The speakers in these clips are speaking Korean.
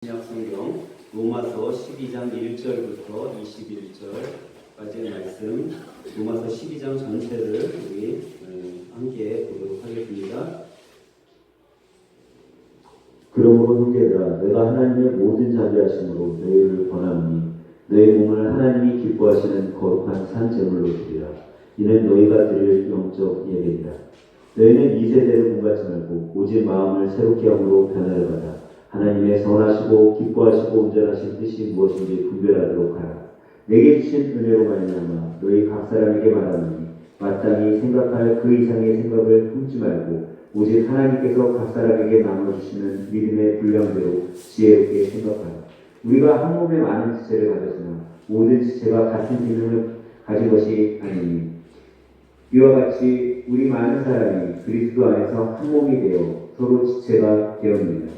신약 성경 로마서 12장 1절부터 21절까지의 말씀, 로마서 12장 전체를 우리 함께 보도록 하겠습니다. 그러므로 형제들아, 내가 하나님의 모든 자비하심으로 너희를 권하노니 너희 몸을 하나님이 기뻐하시는 거룩한 산 제물로 드리라. 이는 너희가 드릴 영적 예배이다. 너희는 이 세대를 본받지 말고 오직 마음을 새롭게 함으로 변화를 받아 하나님의 선하시고 기뻐하시고 온전하신 뜻이 무엇인지 분별하도록 하라. 내게 주신 은혜로 말미암아 너희 각 사람에게 말하노니 마땅히 생각할 그 이상의 생각을 품지 말고 오직 하나님께서 각 사람에게 나눠주시는 믿음의 분량대로 지혜롭게 생각하라. 우리가 한 몸에 많은 지체를 가졌으나 모든 지체가 같은 기능을 가진 것이 아니니 이와 같이 우리 많은 사람이 그리스도 안에서 한 몸이 되어 서로 지체가 되었느니라.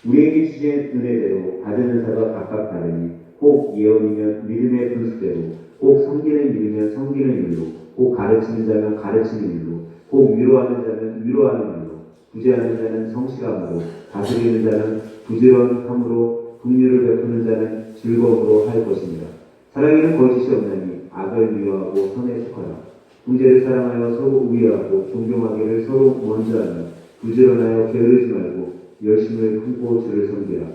우리에게 주신 은혜대로 받은 은사가 각각 다르니 혹 예언이면 믿음의 분수대로, 혹 섬기는 일이면 섬기는 일로, 혹 가르치는 자면 가르치는 일로, 혹 위로하는 자는 위로하는 일로, 구제하는 자는 성실함으로, 다스리는 자는 부지런함으로, 긍휼을 베푸는 자는 즐거움으로 할 것입니다. 사랑에는 거짓이 없나니 악을 미워하고 선에 속하라. 형제를 사랑하여 서로 우애하고 존경하기를 서로 먼저 하며 부지런하여 게으르지 말고 열심을 품고 주를 섬기라.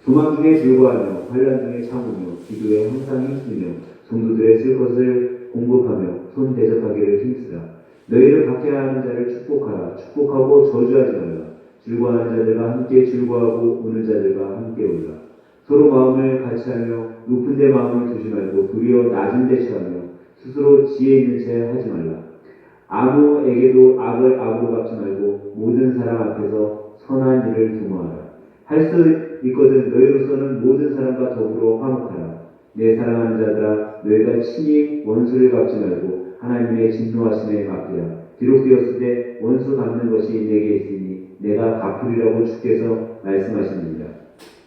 소망 중에 즐거워하며 환난 중에 참으며 기도에 항상 힘쓰며 성도들의 쓸 것을 공급하며 손 대접하기를 힘쓰라. 너희를 박해하는 자를 축복하라. 축복하고 저주하지 말라. 즐거워하는 자들과 함께 즐거워하고 우는 자들과 함께 울라. 서로 마음을 같이하며 높은 데 마음을 두지 말고 도리어 낮은 데 취하며 스스로 지혜 있는 채 하지 말라. 아무에게도 악을 악으로 갚지 말고 모든 사람 앞에서 선한 일을 도모하라. 할 수 있거든 너희로서는 모든 사람과 더불어 화목하라. 내 사랑하는 자들아, 너희가 친히 원수를 갚지 말고 하나님의 진노하심에 맡기라. 기록되었을 때 원수 갚는 것이 내게 있으니 내가 갚으리라고 주께서 말씀하십니다.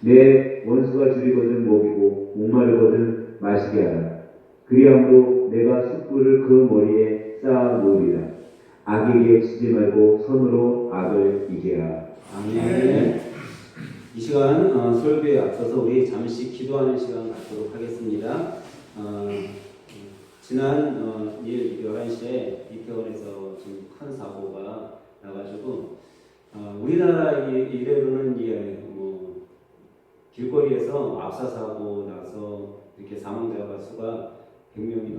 내 원수가 줄이거든 먹이고 목마르거든 마시게 하라. 그리함으로 내가 숯불을 그 머리에 쌓아 놓으리라. 악에게 치지 말고 선으로 악을 이겨라. 아멘. 이 시간 설교에 앞서서 우리 잠시 기도하는 시간 갖도록 하겠습니다. 지난 11시에 이태원에서 좀 큰 사고가 나가지고 우리나라 이래로는 길거리에서 압사 사고 나서 이렇게 사망자가 수가 100명이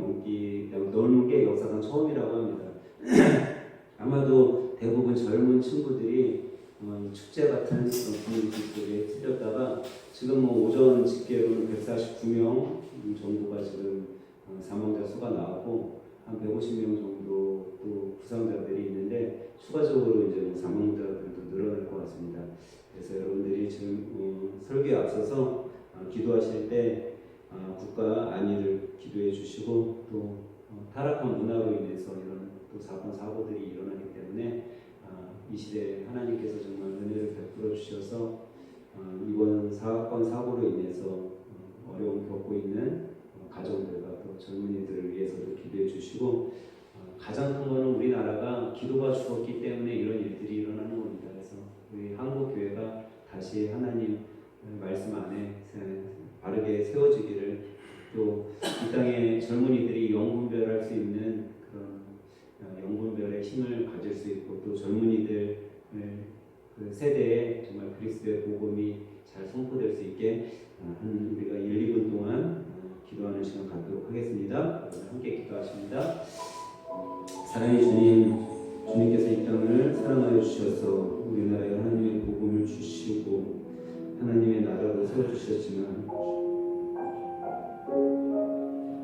넘는 게 역사상 처음이라고 합니다. 아마도 대부분 젊은 친구들이 축제 같은 분위기 속에 틀렸다가 지금 오전 집계로는 149명 정도가 지금 사망자 수가 나왔고 한 150명 정도 또 부상자들이 있는데 추가적으로 이제 사망자들도 늘어날 것 같습니다. 그래서 여러분들이 지금 설교에 앞서서 기도하실 때 국가 안위를 기도해 주시고 또 타락한 문화로 인해서 이런 또 사건 사고들이 일어나기 때문에 이 시대에 하나님께서 정말 은혜를 베풀어 주셔서 이번 사건 사고로 인해서 어려움 겪고 있는 가정들과 또 젊은이들을 위해서도 기도해 주시고 가장 큰 거는 우리나라가 기도가 죽었기 때문에 이런 일들이 일어나는 겁니다. 그래서 우리 한국 교회가 다시 하나님 말씀 안에 바르게 세워지기를, 또 이 땅의 젊은이들이 영분별할 수 있는 그런 영분별의 힘을 가질 수 있고 또 젊은이들 그 세대에 정말 그리스도의 복음이 잘 선포될 수 있게 우리가 1, 2분 동안 기도하는 시간 갖도록 하겠습니다. 함께 기도하십니다. 사랑의 주님, 주님께서 이 땅을 사랑하여 주셔서 우리나라에 하나님의 복음을 주시고 하나님의 나라를 세워주셨지만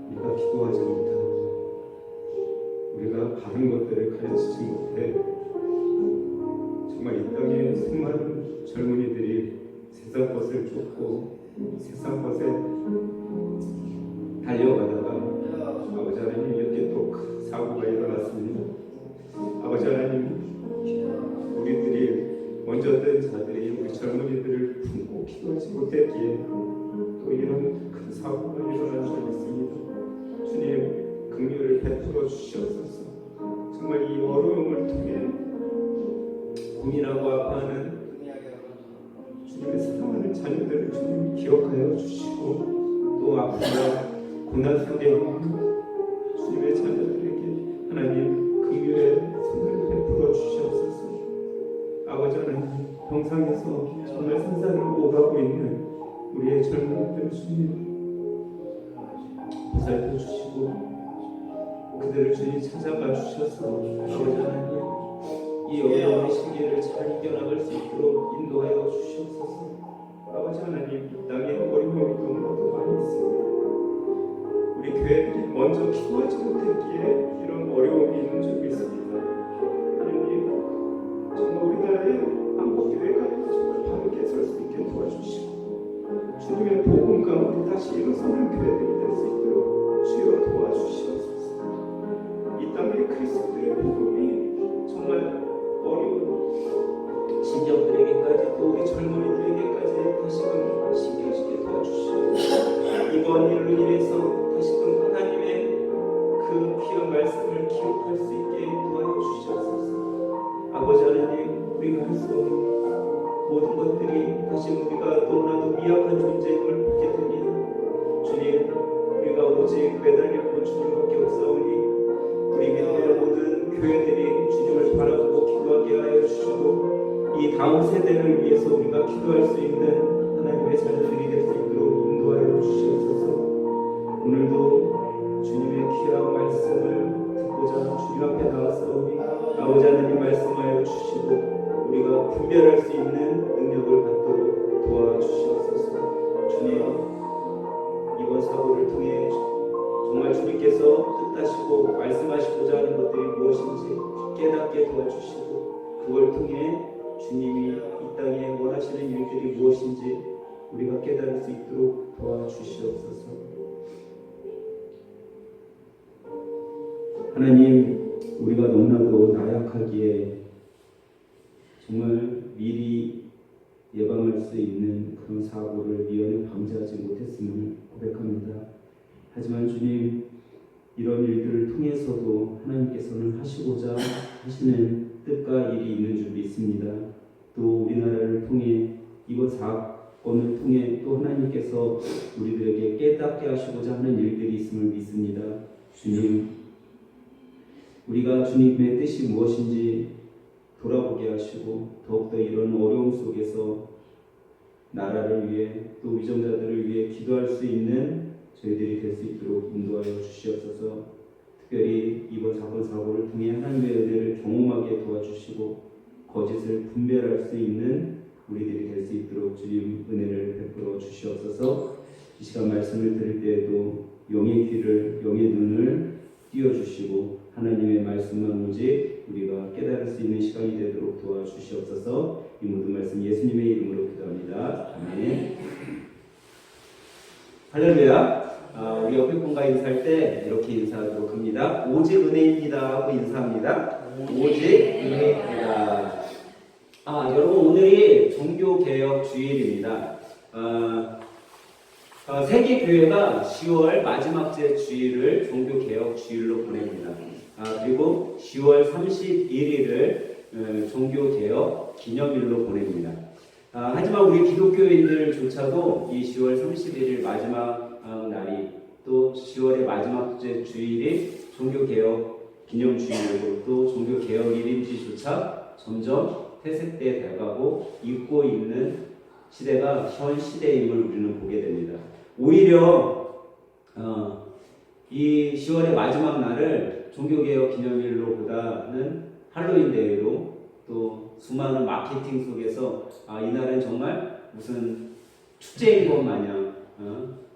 우리가 기도하지 못하고 우리가 바른 것들을 가르치지 못해 정말 이 땅에 수많은 젊은이들이 세상 것을 쫓고 세상 것에 달려가다가 아버지 하나님 이렇게 또 큰 사고가 일어났습니다. 아버지 하나님, 우리들이 먼저 된 자들이 우리 젊은이들을 품고 기도하지 못했기에 또 이런 큰 사고가 일어난 적이 있습니다. 주님, 긍휼을 베풀어 주시옵소서. 정말 이 어려움을 통해 고민하고 아파하는 주님 주님의 사랑하는 자녀들을 주님 기억하여 주시고 또 아프다 고난 속에 있는 주님의 자녀들에게 하나님 긍휼의 손을 베풀어 주시옵소서. 아버지 하나님 병상에서 정말 산산을 오가고 있는 우리의 젊은이들 주님 보살펴 주시고 그들을 주님 찾아가 주셔서 아버지 하나님 이 어려운 시기를 잘 이겨나갈 수 있도록 인도하여 주시옵소서. 아버지 하나님 이 땅에 어려움이 너무나도 많이 있습니다. 우리 교회들이 먼저 기도하지 못했기에 이런 어려움이 있는 줄 믿습니다. 하나님 정말 우리나라의 한국교회가 정말 바르게 설 수 있게 도와주시고 주님의 복음 가운데 다시 일어서는 교회들이 될 수 있도록 주여 도와주시옵소서. 이 땅의 그리스도의 복음이 정말 어려운 신정들에게까지 또 우리 젊은이들에게까지 다시금 신겨지게 도와주시옵소서. 이번 일로 인해서 다시금 하나님의 그 귀한 말씀을 기억할 수 있게 도와주시옵소서. 아버지 하나님 우리가 할 수 없는 모든 것들이 다시 우리가 너무나도 미약한 존재임을 보게 됩니다. 주님 우리가 오직 매달리고 주님밖에 없사오니 우리 믿음의 모든 교회들이 주님을 바라보고 기도하게 하여 주시고 이 다음 세대를 위해서 우리가 기도할 수 있는 하나님의 자녀들이 될 수 있도록 인도하여 주시옵소서. 오늘도 주님의 귀한 말씀을 듣고자 주님 앞에 나왔사오니 아버지 하나님 말씀하여 주시고 우리가 분별할 수 있는 능력을 갖도록 도와주시옵소서. 주님 이번 사고를 통해 정말 주님께서 뜻하시고 말씀하시고자 하는 것들이 무엇인지 깨닫게 도와주시고 그걸 통해 주님이 이 땅에 원하시는 일들이 무엇인지 우리가 깨달을 수 있도록 도와주시옵소서. 하나님 우리가 너무나도 나약하기에 정말 미리 예방할 수 있는 그런 사고를 미연에 방지하지 못했음을 고백합니다. 하지만 주님 이런 일들을 통해서도 하나님께서는 하시고자 하시는 뜻과 일이 있는 줄 믿습니다. 또 우리나라를 통해 이번 사건을 통해 또 하나님께서 우리들에게 깨닫게 하시고자 하는 일들이 있음을 믿습니다. 주님 우리가 주님의 뜻이 무엇인지 돌아보게 하시고 더욱더 이런 어려움 속에서 나라를 위해 또 위정자들을 위해 기도할 수 있는 저희들이 될 수 있도록 인도하여 주시옵소서. 특별히 이번 사고를 통해 하나님의 은혜를 경험하게 도와주시고 거짓을 분별할 수 있는 우리들이 될 수 있도록 주님 은혜를 베풀어 주시옵소서. 이 시간 말씀을 들을 때에도 영의 귀를 영의 눈을 띄워주시고 하나님의 말씀만 오직 우리가 깨달을 수 있는 시간이 되도록 도와주시옵소서. 이 모든 말씀 예수님의 이름으로 기도합니다. 아멘. 할렐루야. 우리 옆에 분과 인사할 때 이렇게 인사하도록 합니다. 오직 은혜입니다 하고 인사합니다. 오직 은혜입니다. 여러분 오늘이 종교개혁 주일입니다. 세계교회가 10월 마지막 주일을 종교개혁 주일로 보냅니다. 그리고 10월 31일을 종교개혁 기념일로 보냅니다. 하지만 우리 기독교인들조차도 이 10월 31일 마지막 날이 또 10월의 마지막 주일이 종교개혁 기념주일이고 또 종교개혁일인지조차 점점 퇴색돼 돼가고 잊고 있는 시대가 현 시대임을 우리는 보게 됩니다. 오히려 이 10월의 마지막 날을 종교개혁 기념일로보다는 할로윈 데이로 또 수많은 마케팅 속에서 이날은 정말 무슨 축제인 것 마냥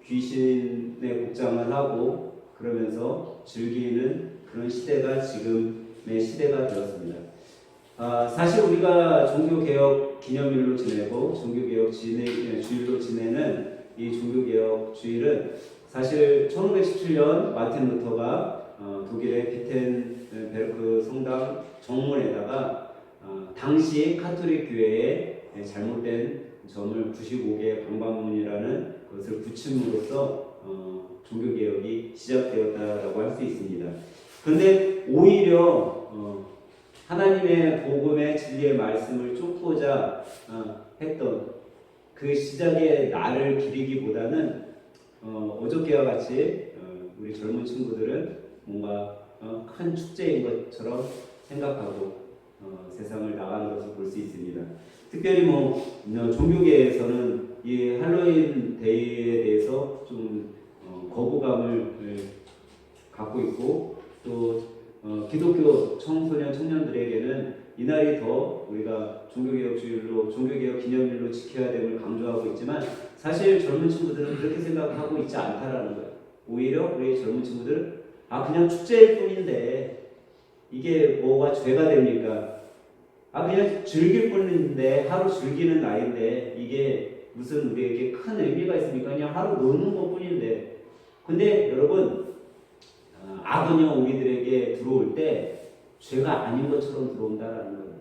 귀신의 복장을 하고 그러면서 즐기는 그런 시대가 지금의 시대가 되었습니다. 사실 우리가 종교개혁 기념일로 지내고 종교개혁 주일로 지내는 이 종교개혁 주일은 사실 1517년 마틴 루터가 독일의 비텐베르크 성당 정문에다가 당시 카톨릭 교회의 잘못된 점을 95개의 방방문이라는 것을 붙임으로써 종교개혁이 시작되었다라고 할 수 있습니다. 그런데 오히려 하나님의 복음의 진리의 말씀을 쫓고자 했던 그 시작의 날을 기리기보다는 어저께와 같이 우리 젊은 친구들은 뭔가 큰 축제인 것처럼 생각하고 세상을 나가는 것을 볼 수 있습니다. 특별히 종교계에서는 이 할로윈 데이에 대해서 좀 거부감을 갖고 있고 또 기독교 청소년 청년들에게는 이날이 더 우리가 종교개혁 기념일로 지켜야 됨을 강조하고 있지만 사실 젊은 친구들은 그렇게 생각하고 있지 않다라는 거예요. 오히려 우리 젊은 친구들은 그냥 축제일 뿐인데 이게 뭐가 죄가 됩니까? 그냥 즐길 뿐인데 하루 즐기는 날인데 이게 무슨 우리에게 큰 의미가 있습니까? 그냥 하루 노는 것 뿐인데 근데 여러분 악은요 우리들에게 들어올 때 죄가 아닌 것처럼 들어온다라는 거예요.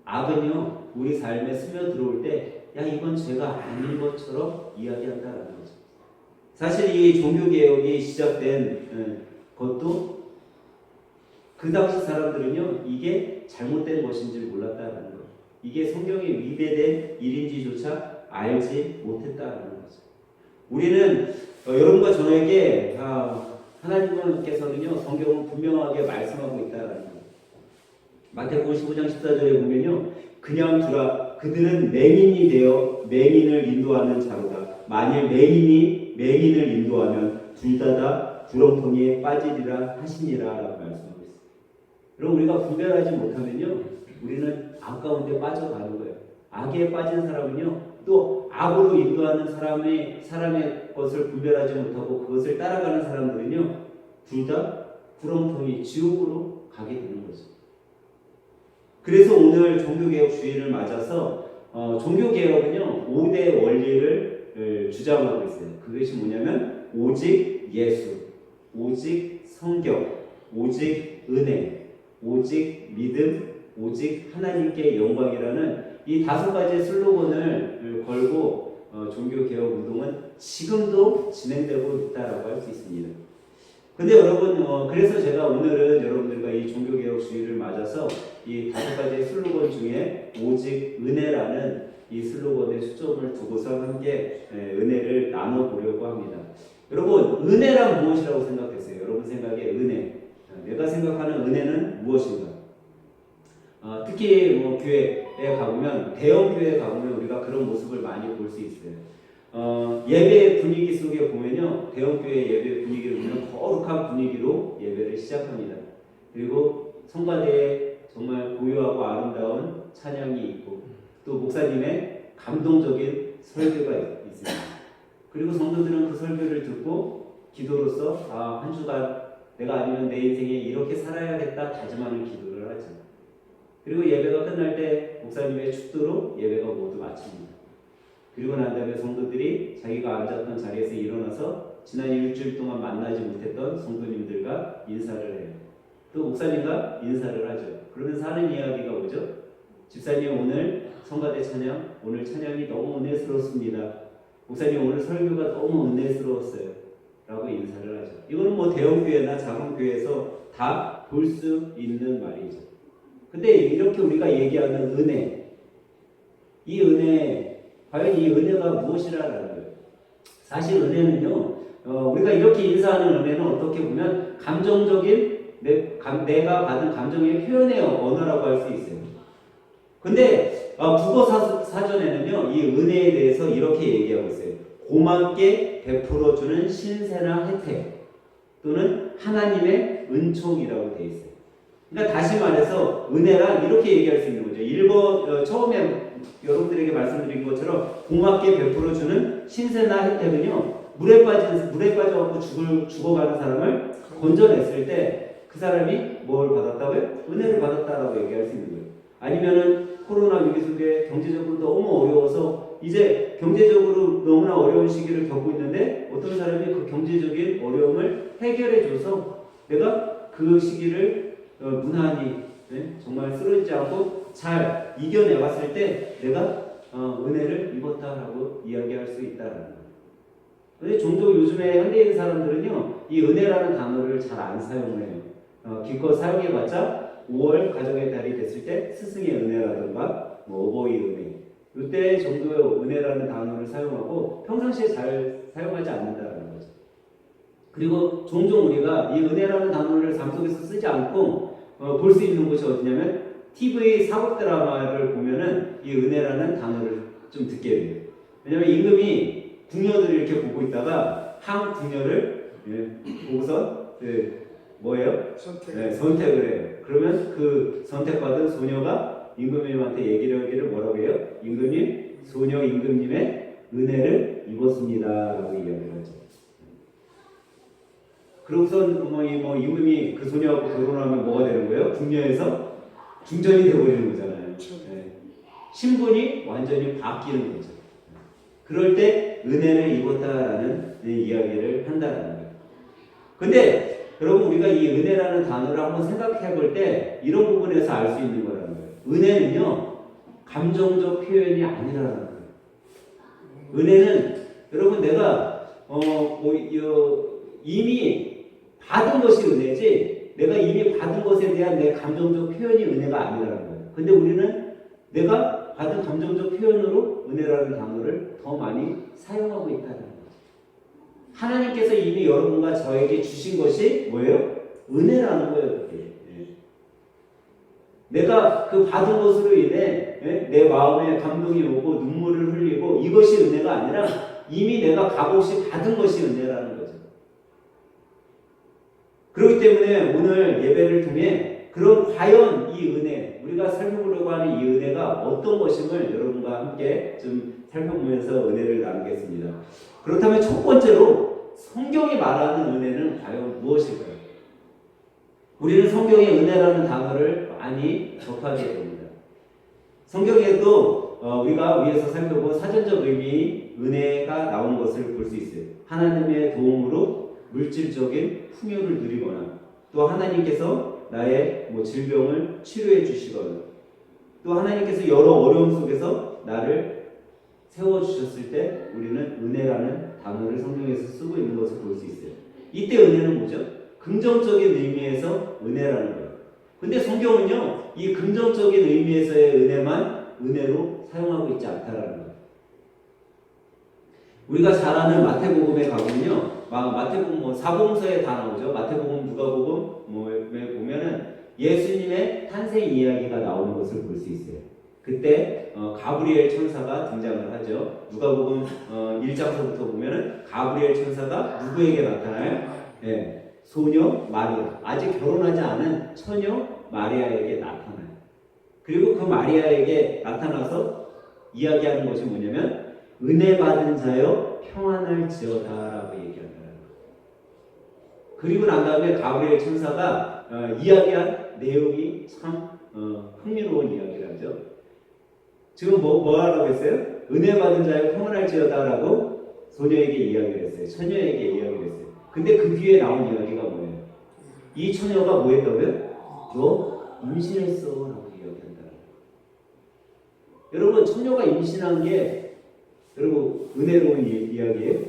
악은요 우리 삶에 스며들어올 때 야 이건 죄가 아닌 것처럼 이야기한다라는 거죠. 사실 이 종교개혁이 시작된 것도 그 당시 사람들은요 이게 잘못된 것인지 몰랐다라는 거예요. 이게 성경에 위배된 일인지조차 알지 못했다라는 거죠. 우리는 여러분과 저에게 하나님께서는요 성경은 분명하게 말씀하고 있다라는 거예요. 마태복음 15장 14절에 보면요 그냥 두라 그들은 맹인이 되어 맹인을 인도하는 자로다. 만일 맹인이 맹인을 인도하면 둘 다 구렁텅이에 빠지리라 하시니라 라고 말씀하고 있습니다. 여러분 우리가 분별하지 못하면요 우리는 악 가운데 빠져가는 거예요. 악에 빠진 사람은요 또 악으로 인도하는 사람의 것을 분별하지 못하고 그것을 따라가는 사람들은요 둘 다 구렁텅이 지옥으로 가게 되는 거죠. 그래서 오늘 종교개혁 주일을 맞아서 종교개혁은요 5대 원리를 주장하고 있어요. 그것이 뭐냐면 오직 예수, 오직 성경, 오직 은혜, 오직 믿음, 오직 하나님께 영광이라는 이 5가지 슬로건을 걸고 종교개혁 운동은 지금도 진행되고 있다라고 할 수 있습니다. 근데 여러분 그래서 제가 오늘은 여러분들과 이 종교개혁 주일을 맞아서 이 5가지 슬로건 중에 오직 은혜라는 이 슬로건에 초점을 두고서 함께 은혜를 나눠보려고 합니다. 여러분 은혜란 무엇이라고 생각하세요? 여러분 생각에 은혜, 내가 생각하는 은혜는 무엇인가? 특히 교회에 가보면 대형 교회에 가보면 우리가 그런 모습을 많이 볼 수 있어요. 예배 분위기 속에 보면요 대형교회 예배 분위기를 보면 거룩한 분위기로 예배를 시작합니다. 그리고 성가대에 정말 고요하고 아름다운 찬양이 있고 또 목사님의 감동적인 설교가 있습니다. 그리고 성도들은 그 설교를 듣고 기도로서 한 주간 내가 아니면 내 인생에 이렇게 살아야겠다 다짐하는 기도를 하죠. 그리고 예배가 끝날 때 목사님의 축도로 예배가 모두 마칩니다. 그리고 난 다음에 성도들이 자기가 앉았던 자리에서 일어나서 지난 일주일 동안 만나지 못했던 성도님들과 인사를 해요. 또 목사님과 인사를 하죠. 그러면서 하는 이야기가 뭐죠? 집사님 오늘 성가대 찬양, 오늘 찬양이 너무 은혜스럽습니다. 목사님 오늘 설교가 너무 은혜스러웠어요. 라고 인사를 하죠. 이거는 대형교회나 작은 교회에서 다 볼 수 있는 말이죠. 근데 이렇게 우리가 얘기하는 은혜, 이 은혜, 과연 이 은혜가 무엇이라는 거예요? 사실 은혜는요, 우리가 이렇게 인사하는 은혜는 어떻게 보면 감정적인 내가 받은 감정의 표현의 언어라고 할 수 있어요. 근데 국어 사전에는요, 이 은혜에 대해서 이렇게 얘기하고 있어요. 고맙게 베풀어주는 신세나 혜택 또는 하나님의 은총이라고 되어 있어요. 그러니까 다시 말해서 은혜란 이렇게 얘기할 수 있는 거죠. 처음에 여러분들에게 말씀드린 것처럼 고맙게 베풀어주는 신세나 혜택은요, 물에 빠져갖고 죽어가는 사람을 건져냈을 때 그 사람이 뭘 받았다고요? 은혜를 받았다라고 얘기할 수 있는 거예요. 아니면은 코로나 위기 속에 경제적으로 너무 어려워서 이제 경제적으로 너무나 어려운 시기를 겪고 있는데 어떤 사람이 그 경제적인 어려움을 해결해줘서 내가 그 시기를 무난히 정말 쓰러지지 않고 잘 이겨내왔을 때 내가 은혜를 입었다라고 이야기할 수 있다라는 거예요. 근데 종종 요즘에 현대인 사람들은요, 이 은혜라는 단어를 잘 안 사용해요. 기껏 사용해봤자 5월 가정의 달이 됐을 때 스승의 은혜라든가 어버이 은혜, 이때 정도의 은혜라는 단어를 사용하고 평상시에 잘 사용하지 않는다는 거죠. 그리고 종종 우리가 이 은혜라는 단어를 삶 속에서 쓰지 않고 볼 수 있는 곳이 어디냐면 TV 사극 드라마를 보면은 이 은혜라는 단어를 좀 듣게 돼요. 왜냐면 임금이 궁녀들을 이렇게 보고 있다가 한 궁녀를 보고서 뭐예요? 선택을 해요. 그러면 그 선택받은 소녀가 임금님한테 얘기를 하기를 뭐라고 해요? 임금님, 소녀 임금님의 은혜를 입었습니다라고 이야기를 하죠. 그러고선 임금이 그 소녀하고 결혼하면 뭐가 되는 거예요? 궁녀에서 중전이 되어버리는 거잖아요. 신분이 완전히 바뀌는 거죠. 그럴 때 은혜를 입었다라는 이야기를 한다는 거예요. 근데 여러분 우리가 이 은혜라는 단어를 한번 생각해 볼 때 이런 부분에서 알 수 있는 거라는 거예요. 은혜는요 감정적 표현이 아니라는 거예요. 은혜는 여러분 내가 이미 받은 것이 은혜지 내가 이미 받은 것에 대한 내 감정적 표현이 은혜가 아니라는 거예요. 근데 우리는 내가 받은 감정적 표현으로 은혜라는 단어를 더 많이 사용하고 있다는 거죠. 하나님께서 이미 여러분과 저에게 주신 것이 뭐예요? 은혜라는 거예요. 그게. 내가 그 받은 것으로 인해 내 마음에 감동이 오고 눈물을 흘리고 이것이 은혜가 아니라 이미 내가 값없이 받은 것이 은혜라는 거죠. 그렇기 때문에 오늘 예배를 통해 그럼 과연 이 은혜, 우리가 살펴보려고 하는 이 은혜가 어떤 것임을 여러분과 함께 좀 살펴보면서 은혜를 나누겠습니다. 그렇다면 첫 번째로 성경이 말하는 은혜는 과연 무엇일까요? 우리는 성경의 은혜라는 단어를 많이 접하게 됩니다. 성경에도 우리가 위에서 살펴본 사전적 의미 은혜가 나온 것을 볼 수 있어요. 하나님의 도움으로 물질적인 풍요를 누리거나 또 하나님께서 나의 질병을 치료해 주시거나 또 하나님께서 여러 어려움 속에서 나를 세워주셨을 때 우리는 은혜라는 단어를 성경에서 쓰고 있는 것을 볼 수 있어요. 이때 은혜는 뭐죠? 긍정적인 의미에서 은혜라는 거예요. 근데 성경은요 이 긍정적인 의미에서의 은혜만 은혜로 사용하고 있지 않다라는 거예요. 우리가 잘 아는 마태복음에 가보면요 마태복음 사복음서에 다 나오죠. 마태복음, 누가복음에 보면은 예수님의 탄생 이야기가 나오는 것을 볼 수 있어요. 그때 가브리엘 천사가 등장을 하죠. 누가복음 1장서부터 보면은 가브리엘 천사가 누구에게 나타나요? 네, 소녀 마리아, 아직 결혼하지 않은 처녀 마리아에게 나타나요. 그리고 그 마리아에게 나타나서 이야기하는 것이 뭐냐면 은혜 받은 자여 평안할지어다라고 얘기한다. 그리고 난 다음에 가브리엘 천사가 이야기한 내용이 참 흥미로운 이야기를 하죠. 지금 뭐 하라고 했어요? 은혜 받은 자여 평안할지어다라고 소녀에게 이야기를 했어요. 처녀에게 이야기를 했어요. 근데 그 뒤에 나온 이야기가 뭐예요? 이 처녀가 뭐 했다고요? 너 임신했어 라고 이야기한다. 여러분 처녀가 임신한 게 여러분 은혜로운 이야기예요?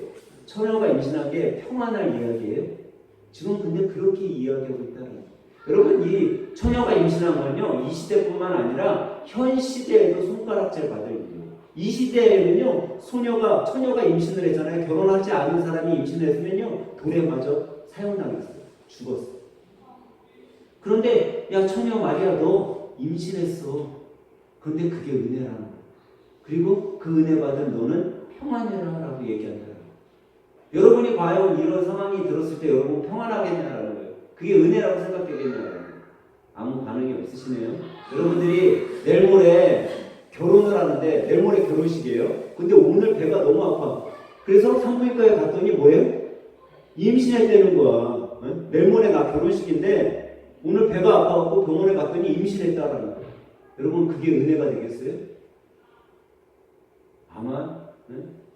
처녀가 임신한 게 평안할 이야기예요? 지금 근데 그렇게 이야기하고 있다는 거예요. 여러분 이 처녀가 임신한 건요 이 시대뿐만 아니라 현 시대에도 손가락질 받을 일이에요. 이 시대에는요 처녀가 임신을 했잖아요. 결혼하지 않은 사람이 임신을 했으면요 돌에 맞아 사형당했어요. 죽었어요. 그런데 야 처녀 마리아 너 임신했어. 그런데 그게 은혜라는 거예요. 그리고 그 은혜 받은 너는 평안해라 라고 얘기한다. 여러분이 과연 이런 상황이 들었을 때 여러분 평안하겠냐라는 거예요. 그게 은혜라고 생각되겠냐라는 거예요. 아무 반응이 없으시네요. 여러분들이 내일 모레 결혼을 하는데 내일 모레 결혼식이에요. 근데 오늘 배가 너무 아파. 그래서 산부인과에 갔더니 뭐예요? 임신했다는 거야. 내일 모레 나 결혼식인데 오늘 배가 아파갖고 병원에 갔더니 임신했다라는 거예요. 여러분 그게 은혜가 되겠어요? 아마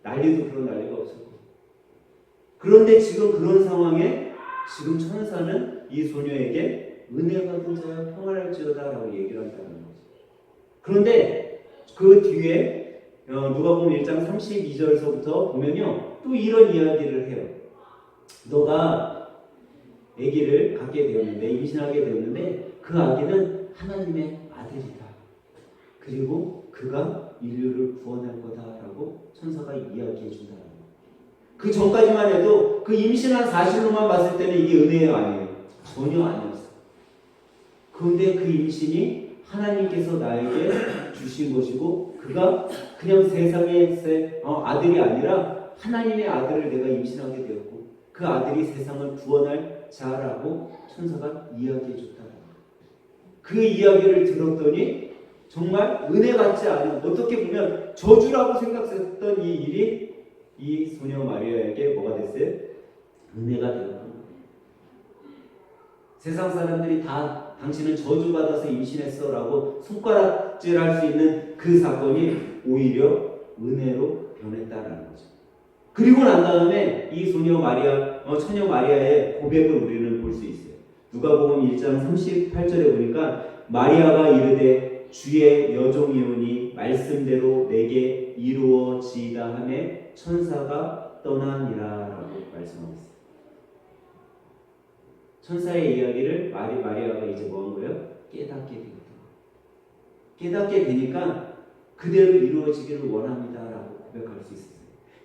난리도 그런 난리가 없을 거예요. 그런데 지금 그런 상황에 지금 천사는 이 소녀에게 은혜 받은 자여 평안할지어다라고 얘기를 한다는 거죠. 그런데 그 뒤에 누가복음 1장 32절서부터 보면요 또 이런 이야기를 해요. 너가 아기를 갖게 되었는데 임신하게 되었는데 그 아기는 하나님의 아들이다. 그리고 그가 인류를 구원할 거다라고 천사가 이야기해 준다는 거예요. 그 전까지만 해도 그 임신한 사실로만 봤을 때는 이게 은혜예요, 아니에요? 전혀 아니었어요. 그런데 그 임신이 하나님께서 나에게 주신 것이고 그가 그냥 세상의 아들이 아니라 하나님의 아들을 내가 임신하게 되었고 그 아들이 세상을 구원할 자라고 천사가 이야기해 줬다는 거예요. 그 이야기를 들었더니 정말 은혜 같지 않은, 어떻게 보면 저주라고 생각했던 이 일이 이 소녀 마리아에게 뭐가 됐어요? 은혜가 되었던 거예요. 세상 사람들이 다 당신은 저주받아서 임신했어 라고 손가락질할 수 있는 그 사건이 오히려 은혜로 변했다라는 거죠. 그리고 난 다음에 이 처녀 마리아의 고백을 우리는 볼 수 있어요. 누가복음 1장 38절에 보니까 마리아가 이르되 주의 여종이오니 말씀대로 내게 이루어지이다 하매 천사가 떠나니라 라고 말씀하고 있어요. 천사의 이야기를 마리아가 이제 뭐 한 거예요? 깨닫게 되었다. 깨닫게 되니까 그대로 이루어지기를 원합니다 라고 고백할 수 있어요.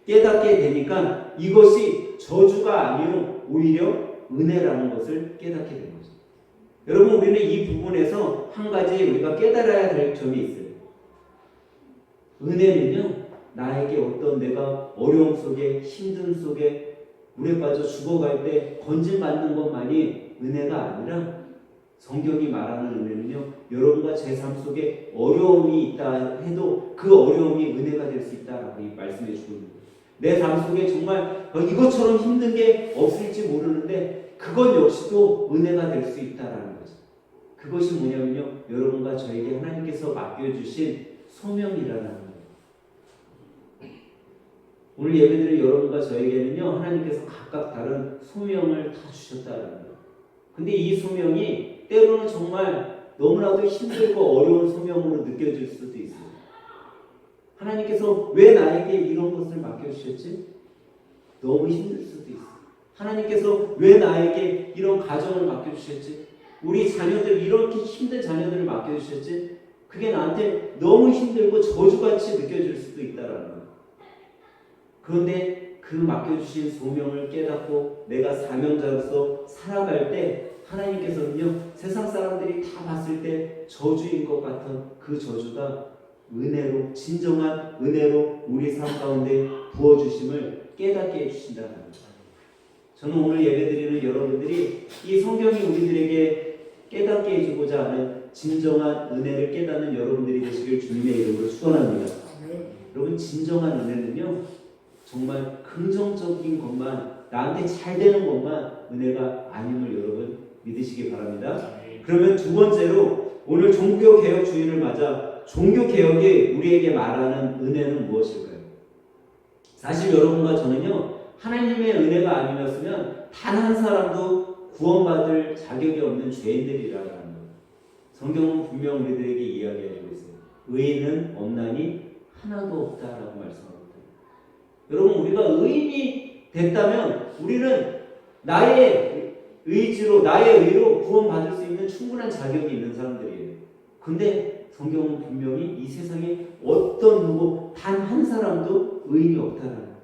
깨닫게 되니까 이것이 저주가 아니요 오히려 은혜라는 것을 깨닫게 된 거죠. 여러분, 우리는 이 부분에서 한 가지 우리가 깨달아야 될 점이 있어요. 은혜는요, 나에게 어떤 내가 어려움 속에, 힘듦 속에, 물에 빠져 죽어갈 때 건진받는 것만이 은혜가 아니라 성경이 말하는 은혜는요, 여러분과 제 삶 속에 어려움이 있다 해도 그 어려움이 은혜가 될 수 있다라고 말씀해 주고 있는 거예요. 내 삶 속에 정말 이것처럼 힘든 게 없을지 모르는데 그것 역시도 은혜가 될 수 있다라는 거죠. 그것이 뭐냐면요, 여러분과 저에게 하나님께서 맡겨주신 소명이라는 거예요. 오늘 예배드린 여러분과 저에게는요, 하나님께서 각각 다른 소명을 다 주셨다는 거예요. 근데 이 소명이 때로는 정말 너무나도 힘들고 어려운 소명으로 느껴질 수도 있어요. 하나님께서 왜 나에게 이런 것을 맡겨주셨지? 너무 힘들 수도 있어요. 하나님께서 왜 나에게 이런 가정을 맡겨주셨지? 우리 자녀들, 이렇게 힘든 자녀들을 맡겨주셨지? 그게 나한테 너무 힘들고 저주같이 느껴질 수도 있다라는 거예요. 그런데 그 맡겨주신 소명을 깨닫고 내가 사명자로서 살아갈 때 하나님께서는요, 세상 사람들이 다 봤을 때 저주인 것 같은 그 저주가 은혜로, 진정한 은혜로 우리 삶 가운데 부어주심을 깨닫게 해주신다는 거죠. 저는 오늘 예배드리는 여러분들이 이 성경이 우리들에게 깨닫게 해주고자 하는 진정한 은혜를 깨닫는 여러분들이 되시길 주님의 이름으로 축원합니다. 여러분, 진정한 은혜는요, 정말 긍정적인 것만, 나한테 잘 되는 것만 은혜가 아님을 여러분 믿으시기 바랍니다. 그러면 두 번째로 오늘 종교개혁주의를 맞아 종교개혁이 우리에게 말하는 은혜는 무엇일까요? 사실 여러분과 저는요, 하나님의 은혜가 아니었으면 단 한 사람도 구원받을 자격이 없는 죄인들이라는 거예요. 성경은 분명 우리들에게 이야기해주고 있어요. 의인은 없나니 하나도 없다라고 말씀합니다. 여러분, 우리가 의인이 됐다면 우리는 나의 의지로, 나의 의로 구원받을 수 있는 충분한 자격이 있는 사람들이에요. 근데 성경은 분명히 이 세상에 어떤 누구 단 한 사람도 의인이 없다라는 거예요.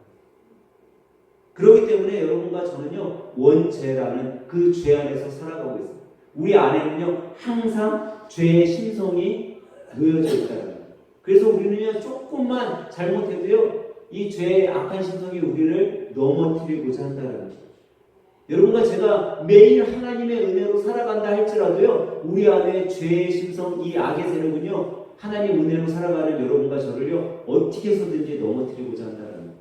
그렇기 때문에 여러분과 저는요, 원죄라는 그 죄 안에서 살아가고 있어요. 우리 안에는요, 항상 죄의 심성이 놓여져 있다는 거예요. 그래서 우리는요, 조금만 잘못해도요, 이 죄의 악한 심성이 우리를 넘어뜨리고자 한다는 거죠. 여러분과 제가 매일 하나님의 은혜로 살아간다 할지라도요, 우리 안에 죄의 심성, 이 악의 세력은요, 하나님 은혜로 살아가는 여러분과 저를요, 어떻게 해서든지 넘어뜨리고자 한다는 거예요.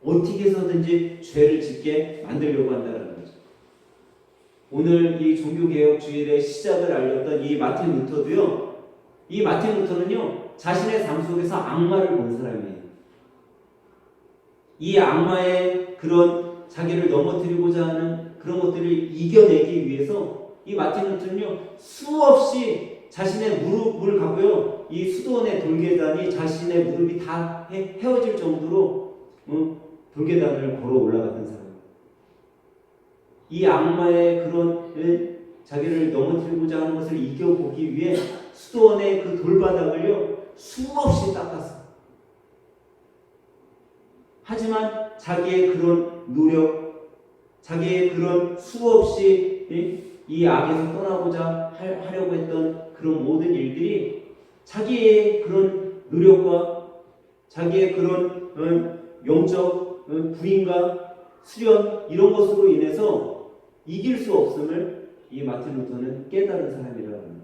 어떻게 해서든지 죄를 짓게 만들려고 한다는 거죠. 오늘 이 종교개혁주의의 시작을 알렸던 이 마틴 루터도요, 이 마틴 루터는요, 자신의 삶 속에서 악마를 본 사람이에요. 이 악마의 그런 자기를 넘어뜨리고자 하는 그런 것들을 이겨내기 위해서 이 마틴 루터는요, 수없이 자신의 무릎을 갖고요, 이 수도원의 돌계단이 자신의 무릎이 다 헤어질 정도로 돌계단을 걸어 올라갔던 사람. 이 악마의 그런 자기를 넘어뜨리고자 하는 것을 이겨보기 위해 수도원의 그 돌바닥을요 수없이 닦았어. 하지만 자기의 그런 노력, 자기의 그런 수없이 이 악에서 떠나고자 하려고 했던 그런 모든 일들이 자기의 그런 노력과 자기의 그런 영적 부인과 수련 이런 것으로 인해서 이길 수 없음을 이 마틴 루터는 깨달은 사람이라는 거예요.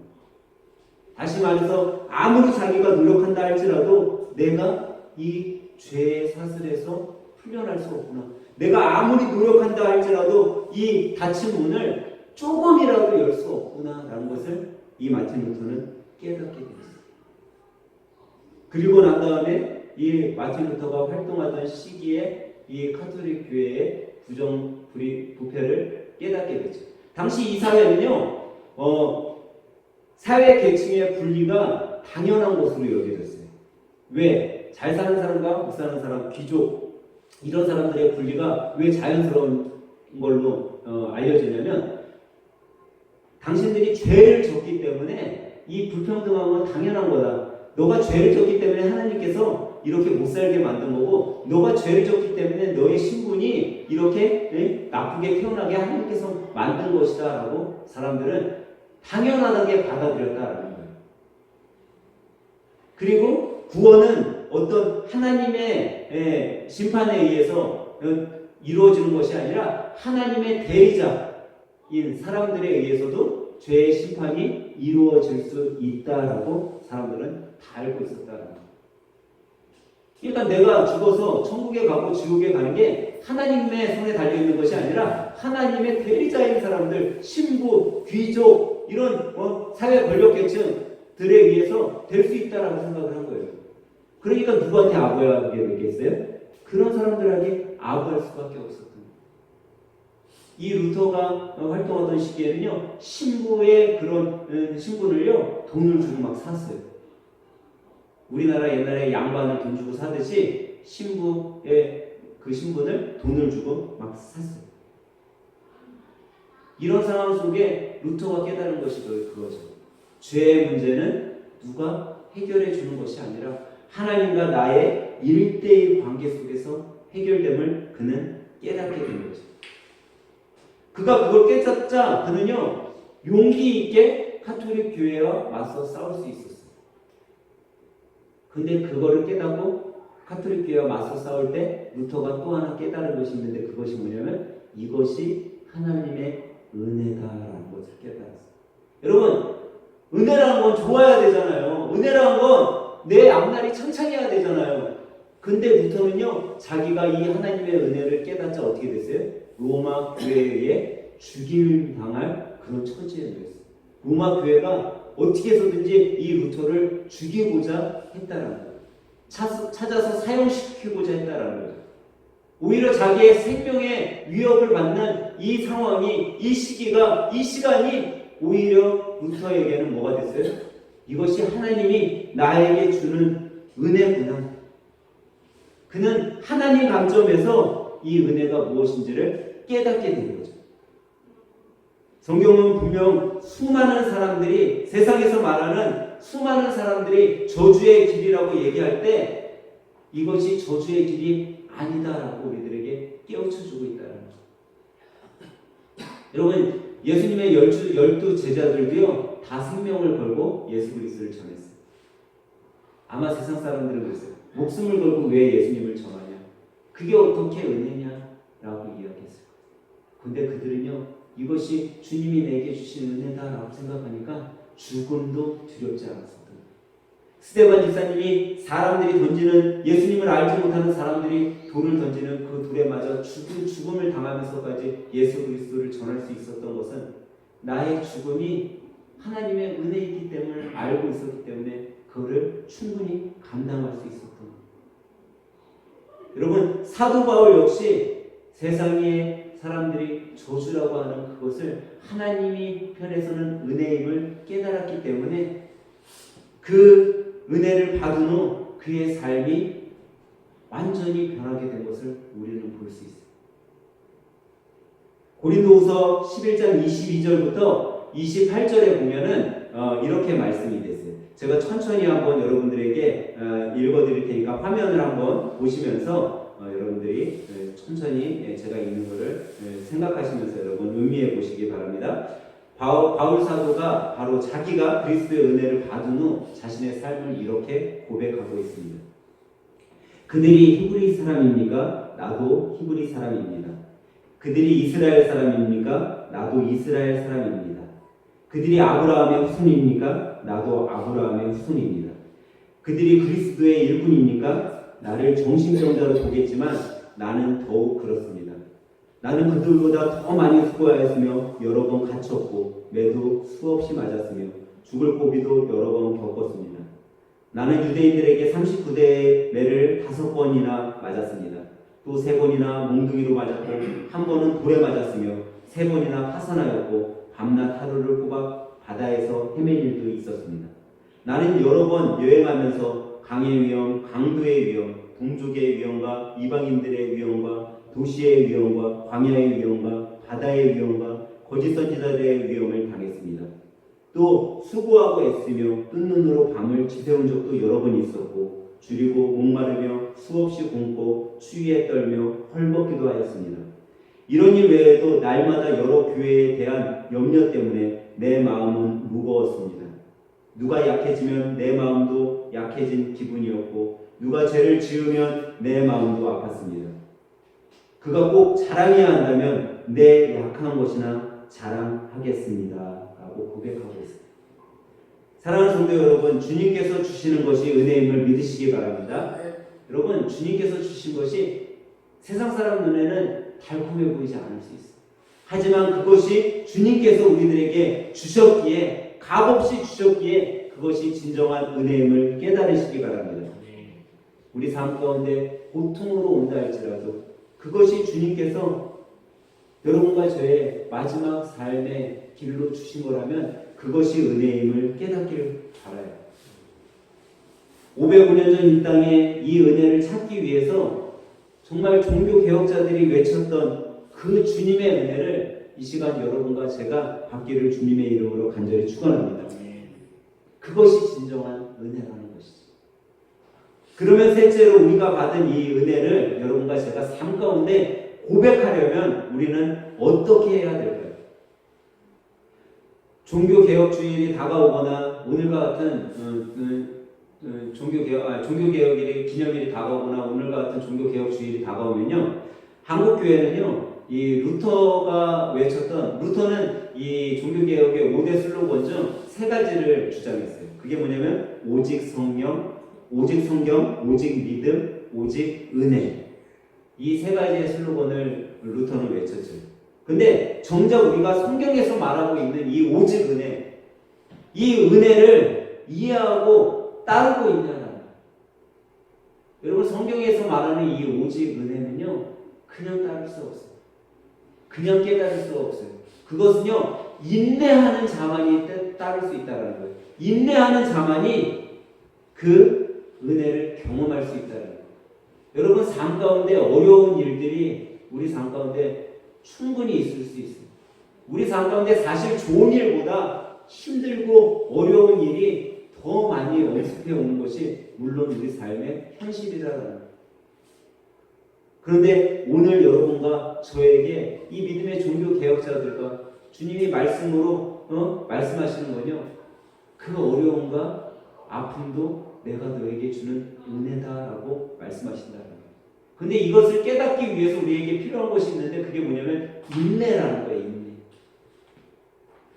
다시 말해서 아무리 자기가 노력한다 할지라도 내가 이 죄의 사슬에서 풀려날 수 없구나. 내가 아무리 노력한다 할지라도 이 닫힌 문을 조금이라도 열 수 없구나라는 것을 이 마틴 루터는 깨닫게 되었어요. 그리고 난 다음에 이 마틴 루터가 활동하던 시기에 이 카톨릭 교회의 부패를 깨닫게 됐죠. 당시 이 사회는요, 사회 계층의 분리가 당연한 것으로 여겨졌어요. 왜? 잘 사는 사람과 못 사는 사람, 귀족 이런 사람들의 분리가 왜 자연스러운 걸로 알려지냐면 당신들이 죄를 졌기 때문에 이 불평등한 건 당연한 거다. 너가 죄를 졌기 때문에 하나님께서 이렇게 못 살게 만든 거고 너가 죄를 졌기 때문에 너의 신분이 이렇게 나쁘게 태어나게 하나님께서 만든 것이다 라고 사람들은 당연하게 받아들였다라는 거예요. 그리고 구원은 어떤 하나님의 심판에 의해서 이루어지는 것이 아니라 하나님의 대리자인 사람들에 의해서도 죄의 심판이 이루어질 수 있다라고 사람들은 다 알고 있었다라는 거예요. 그러니까 내가 죽어서 천국에 가고 지옥에 가는 게 하나님의 손에 달려있는 것이 아니라 하나님의 대리자인 사람들, 신부, 귀족 이런 사회 권력계층들에 의해서 될 수 있다라고 생각을 한 거예요. 그러니까 누구한테 아부하게 됐겠어요? 그런 사람들에게 아부할 수밖에 없었던 거예요. 이 루터가 활동하던 시기에는요, 신부의 그런 신분을요, 돈을 주고 막 샀어요. 우리나라 옛날에 양반을 돈 주고 사듯이 신부의 그 신분을 돈을 주고 막 샀어요. 이런 상황 속에 루터가 깨달은 것이 그거죠. 죄의 문제는 누가 해결해 주는 것이 아니라 하나님과 나의 1대1 관계 속에서 해결됨을 그는 깨닫게 된 거죠. 그가 그걸 깨닫자 그는요 용기 있게 카톨릭 교회와 맞서 싸울 수 있었어요. 근데 그거를 깨닫고 카톨릭 교회와 맞서 싸울 때 루터가 또 하나 깨달은 것이 있는데 그것이 뭐냐면 이것이 하나님의 은혜다라는 것을 깨달았어요. 여러분 은혜라는 건 좋아야 되잖아요. 은혜라는 건 내 앞날이 창창해야 되잖아요. 근데 루터는요 자기가 이 하나님의 은혜를 깨닫자 어떻게 됐어요? 로마 교회에 의해 죽임 당할 그런 처지에 놓였어요. 로마 교회가 어떻게 해서든지 이 루터를 죽이고자 했다라는 거예요. 찾아서 사형시키고자 했다라는 거예요. 오히려 자기의 생명의 위협을 받는 이 상황이, 이 시간이 오히려 루터에게는 뭐가 됐어요? 이것이 하나님이 나에게 주는 은혜구나. 그는 하나님 관점에서 이 은혜가 무엇인지를 깨닫게 된 거죠. 성경은 분명 수많은 사람들이, 세상에서 말하는 수많은 사람들이 저주의 길이라고 얘기할 때 이것이 저주의 길이 아니다라고 우리들에게 깨우쳐주고 있다는 거죠. 여러분 예수님의 12 제자들도요 다 생명을 걸고 예수 그리스도를 전했어요. 아마 세상 사람들은 그랬어요. 목숨을 걸고 왜 예수님을 전하냐? 그게 어떻게 은혜냐라고 이야기했어요. 근데 그들은요 이것이 주님이 내게 주신 은혜다라고 생각하니까 죽음도 두렵지 않았었던 거예요. 스데반 집사님이 사람들이 던지는, 예수님을 알지 못하는 사람들이 돌을 던지는 그 돌에 맞아 죽음을 당하면서까지 예수 그리스도를 전할 수 있었던 것은 나의 죽음이 하나님의 은혜이기 때문에 알고 있었기 때문에 그거를 충분히 감당할 수 있었던 거예요. 여러분 사도 바울 역시 세상의 사람들이 저주라고 하는 그것을 하나님이 편에서는 은혜임을 깨달았기 때문에 그 은혜를 받은 후 그의 삶이 완전히 변하게 된 것을 우리는 볼 수 있어요. 고린도후서 11장 22절부터 28절에 보면은 이렇게 말씀이 됐어요. 제가 천천히 한번 여러분들에게 읽어드릴 테니까 화면을 한번 보시면서 여러분들이 천천히 제가 읽는 것을 생각하시면서 여러분 음미해 보시기 바랍니다. 바울 사도가 바로 자기가 그리스도의 은혜를 받은 후 자신의 삶을 이렇게 고백하고 있습니다. 그들이 히브리 사람입니까? 나도 히브리 사람입니다. 그들이 이스라엘 사람입니까? 나도 이스라엘 사람입니다. 그들이 아브라함의 후손입니까? 나도 아브라함의 후손입니다. 그들이 그리스도의 일꾼입니까? 나를 정신병자로 보겠지만 나는 더욱 그렇습니다. 나는 그들보다 더 많이 수고하였으며 여러 번 갇혔고 매도 수없이 맞았으며 죽을 고비도 여러 번 겪었습니다. 나는 유대인들에게 39대의 매를 5번이나 맞았습니다. 또 3번이나 몽둥이로 맞았고 1번은 돌에 맞았으며 3번이나 파산하였고 밤낮 하루를 꼬박 바다에서 헤맨 일도 있었습니다. 나는 여러 번 여행하면서 강의 위험, 강도의 위험, 동족의 위험과 이방인들의 위험과 도시의 위험과 광야의 위험과 바다의 위험과 거짓 선지자들의 위험을 당했습니다. 또 수고하고 애쓰며 뜬 눈으로 밤을 지새운 적도 여러 번 있었고 줄이고 목마르며 수없이 굶고 추위에 떨며 헐벗기도 하였습니다. 이런 일 외에도 날마다 여러 교회에 대한 염려 때문에 내 마음은 무거웠습니다. 누가 약해지면 내 마음도 약해진 기분이었고 누가 죄를 지으면 내 마음도 아팠습니다. 그가 꼭 자랑해야 한다면 내 약한 것이나 자랑하겠습니다. 라고 고백하고 있습니다. 사랑하는 성도 여러분, 주님께서 주시는 것이 은혜임을 믿으시기 바랍니다. 여러분, 주님께서 주신 것이 세상 사람 눈에는 달콤해 보이지 않을 수 있어요. 하지만 그것이 주님께서 우리들에게 주셨기에, 값없이 주셨기에 그것이 진정한 은혜임을 깨달으시기 바랍니다. 우리 삶 가운데 고통으로 온다 할지라도 그것이 주님께서 여러분과 저의 마지막 삶의 길로 주신 거라면 그것이 은혜임을 깨닫기를 바라요. 505년 전 이 땅에 이 은혜를 찾기 위해서 정말 종교개혁자들이 외쳤던 그 주님의 은혜를 이 시간 여러분과 제가 받기를 주님의 이름으로 간절히 축원합니다. 그것이 진정한 은혜라는 것이죠. 그러면 셋째로 우리가 받은 이 은혜를 여러분과 제가 삶 가운데 고백하려면 우리는 어떻게 해야 될까요? 종교개혁 주일이 다가오거나 오늘과 같은 종교개혁일이 기념일이 다가오거나 오늘과 같은 종교개혁 주일이 다가오면요, 한국교회는요, 이 루터가 외쳤던, 루터는 이 종교개혁의 5대 슬로건 중 3가지를 주장했어요. 그게 뭐냐면 오직 성령, 오직 믿음, 오직 은혜. 이 3가지의 슬로건을 루터는 외쳤죠. 근데 정작 우리가 성경에서 말하고 있는 이 오직 은혜, 이 은혜를 이해하고 따르고 있냐는, 여러분, 성경에서 말하는 이 오직 은혜는요, 그냥 따를 수 없어요. 그냥 깨달을 수 없어요. 그것은요, 인내하는 자만이 따를 수 있다는 거예요. 인내하는 자만이 그 은혜를 경험할 수 있다는 거예요. 여러분, 삶 가운데 어려운 일들이 우리 삶 가운데 충분히 있을 수 있습니다. 우리 삶 가운데 사실 좋은 일보다 힘들고 어려운 일이 더 많이 엄습해 오는 것이 물론 우리 삶의 현실이라는 거예요. 그런데 오늘 여러분과 저에게 이 믿음의 종교 개혁자들과 주님이 말씀으로 말씀하시는 건요, 그 어려움과 아픔도 내가 너에게 주는 은혜다라고 말씀하신다는 거예요. 근데 이것을 깨닫기 위해서 우리에게 필요한 것이 있는데 그게 뭐냐면 인내라는 거예요. 인내.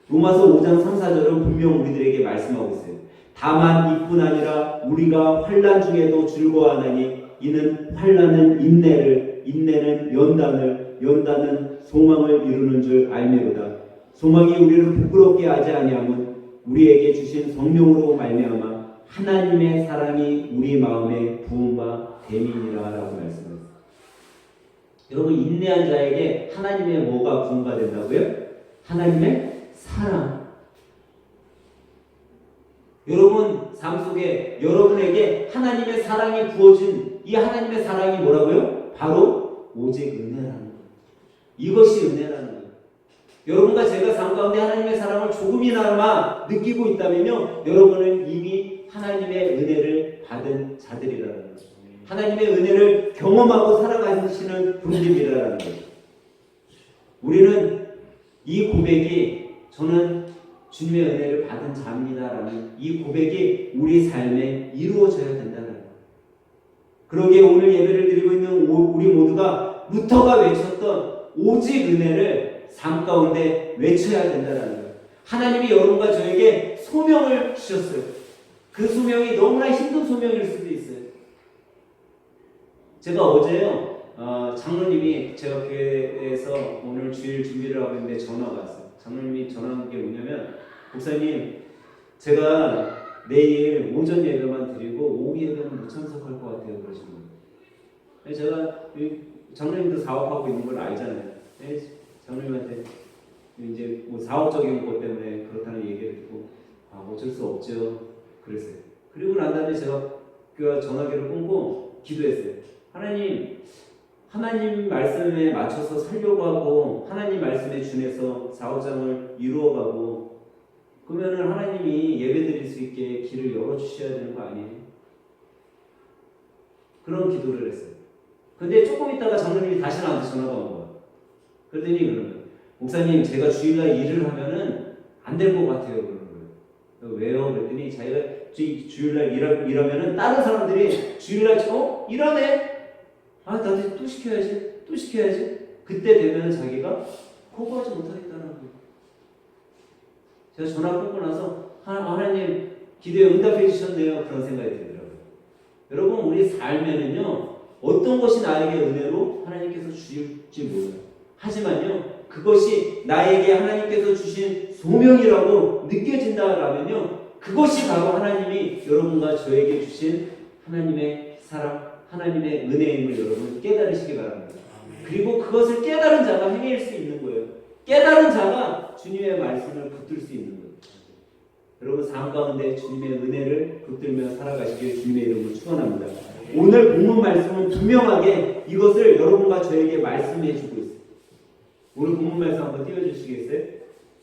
로마서 5장 3, 4절은 분명 우리들에게 말씀하고 있어요. 다만 이뿐 아니라 우리가 환난 중에도 즐거워하나니 이는 환난은 인내를, 인내는 연단을, 연단은 소망을 이루는 줄 알미로다. 소망이 우리를 부끄럽게 하지 아니하면 우리에게 주신 성령으로 말미암아 하나님의 사랑이 우리 마음에 부은 바 됨이니라라고 말씀했습니다. 여러분, 인내한 자에게 하나님의 뭐가 부은 바 된다고요? 하나님의 사랑. 여러분 삶 속에 여러분에게 하나님의 사랑이 부어진 이 하나님의 사랑이 뭐라고요? 바로 오직 은혜라는 거예요. 이것이 은혜라는 거예요. 여러분과 제가 삶 가운데 하나님의 사랑을 조금이나마 느끼고 있다면요, 여러분은 이미 하나님의 은혜를 받은 자들이라는 거죠. 하나님의 은혜를 경험하고 살아가시는 분들이라는 거죠. 우리는 이 고백이 저는 주님의 은혜를 받은 자입니다라는 이 고백이 우리 삶에 이루어져야 된다는 거예요. 그러기에 오늘 예배를 드리고 있는 우리 모두가 루터가 외쳤던 오직 은혜를 삶 가운데 외쳐야 된다는 거예요. 하나님이 여러분과 저에게 소명을 주셨어요. 그 소명이 너무나 힘든 소명일 수도 있어요. 제가 어제요, 장로님이 제가 교회에서 오늘 주일 준비를 하고 있는데 전화가 왔어요. 장로님이 전화한 게 뭐냐면, 목사님, 제가 내일 오전 예배만 드리고 오후 예배는 못 참석할 것 같아요. 그러시는 거예요. 제가 장로님도 사업하고 있는 걸 알잖아요. 장로님한테 이제 뭐 사업적인 것 때문에 그렇다는 얘기를 듣고 어쩔 수 없죠. 그랬어요. 그리고 난 다음에 제가 그 전화기를 끊고 기도했어요. 하나님 말씀에 맞춰서 살려고 하고 하나님 말씀에 준해서 사업장을 이루어가고, 그러면은 하나님이 예배드릴 수 있게 길을 열어주셔야 되는 거 아니에요? 그런 기도를 했어요. 근데 조금 있다가 장로님이 다시 나한테 전화가 온 거야. 그러더니 그러면, 목사님, 제가 주일날 일을 하면은 안 될 것 같아요. 그러는 거예요. 왜요? 그랬더니 자기가 주일날 일하면은 다른 사람들이 주일날 일하네? 나도 또 시켜야지. 그때 되면 자기가 거부하지 못하겠다는 거예요. 제가 전화 끊고 나서 하나님 기도에 응답해 주셨네요. 그런 생각이 들더라고요. 여러분, 우리 삶에는요, 어떤 것이 나에게 은혜로 하나님께서 주실지 몰라요. 하지만요, 그것이 나에게 하나님께서 주신 소명이라고 느껴진다라면요, 그것이 바로 하나님이 여러분과 저에게 주신 하나님의 사랑, 하나님의 은혜임을 여러분 깨달으시기 바랍니다. 그리고 그것을 깨달은 자가 행할 수 있는 거예요. 깨달은 자가 주님의 말씀을 붙들 수 있는 거예요. 여러분, 삶 가운데 주님의 은혜를 붙들며 살아가시길 주님의 이름으로 축원합니다. 오늘 본문 말씀은 분명하게 이것을 여러분과 저에게 말씀해 주고 있어요. 오늘 본문 말씀 한번 띄워주시겠어요?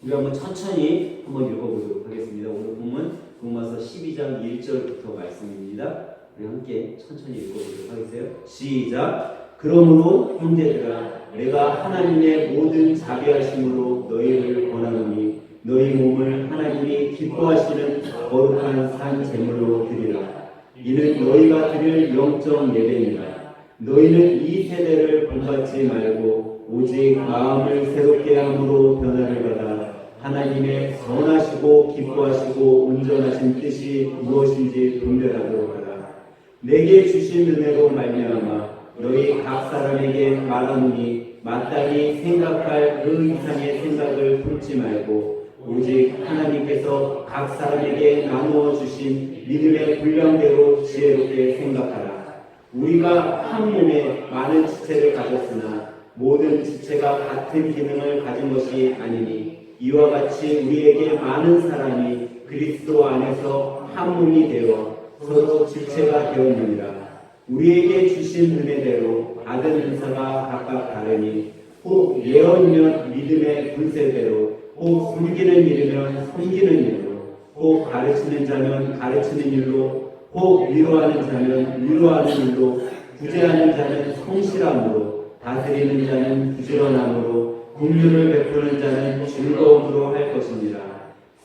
우리 한번 천천히 한번 읽어보도록 하겠습니다. 오늘 본문 로마서 12장 1절부터 말씀입니다. 우리 함께 천천히 읽어보도록 하겠어요. 시작. 그러므로 형제들아, 내가 하나님의 모든 자비하심으로 너희를 권하노니 너희 몸을 하나님이 기뻐하시는 거룩한 산 제물로 드리라. 이는 너희가 드릴 영적 예배니라. 너희는 이 세대를 본받지 말고 오직 마음을 새롭게 함으로 변화를 받아 하나님의 선하시고 기뻐하시고 온전하신 뜻이 무엇인지 분별하도록 하라. 내게 주신 은혜로 말미암아 너희 각 사람에게 말하노니 마땅히 생각할 그 이상의 생각을 품지 말고 오직 하나님께서 각 사람에게 나누어 주신 믿음의 분량대로 지혜롭게 생각하라. 우리가 한 몸에 많은 지체를 가졌으나 모든 지체가 같은 기능을 가진 것이 아니니 이와 같이 우리에게 많은 사람이 그리스도 안에서 한 몸이 되어 서로 지체가 되었느니라. 우리에게 주신 은혜대로 받은 은사가 각각 다르니 혹 예언이면 믿음의 분세대로, 혹 섬기는 일이면 섬기는 일로, 혹 가르치는 자면 가르치는 일로, 혹 위로하는 자면 위로하는 일로, 구제하는 자는 성실함으로, 다스리는 자는 부지런함으로, 긍휼을 베푸는 자는 즐거움으로 할 것이니라.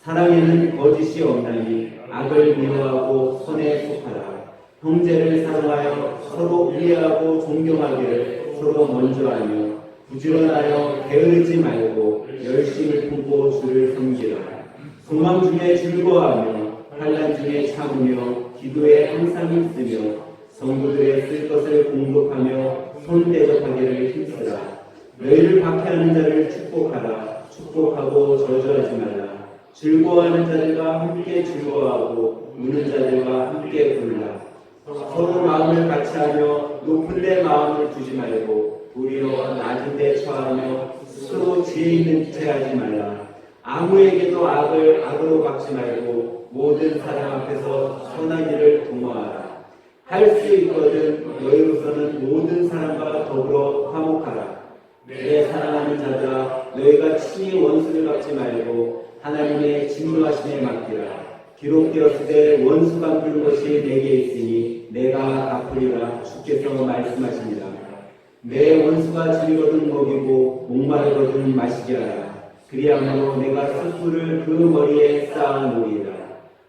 사랑에는 거짓이 없나니 악을 미워하고 선에 속하라. 형제를 사랑하여 서로 이해하고 존경하기를 서로 먼저 하며 부지런하여 게으르지 말고 열심을 품고 주를 섬기라. 소망 중에 즐거워하며 환난 중에 참으며 기도에 항상 힘쓰며 성도들의 쓸 것을 공급하며 손 대접하기를 힘쓰라. 너희를 박해하는 자를 축복하라. 축복하고 저주하지 말라. 즐거워하는 자들과 함께 즐거워하고 우는 자들과 함께 울라. 서로 마음을 같이하며 높은 데 마음을 두지 말고 도리어 낮은 데 처하며 스스로 지혜 있는 체 하지 말라. 아무에게도 악을 악으로 갚지 말고 모든 사람 앞에서 선한 일을 도모하라. 할 수 있거든 너희로서는 모든 사람과 더불어 화목하라. 내 사랑하는 자들아, 너희가 친히 꺾지 말고 하나님의 진노하심에 맡기라. 기록되었으되 원수 갚는 것이 내게 있으니 내가 갚으리라. 주께서 말씀하시니라. 내 원수가 질거든 먹이고 목마르거든 마시게 하라. 그리하므로 내가 숯불을 그 머리에 쌓아 놓으리라.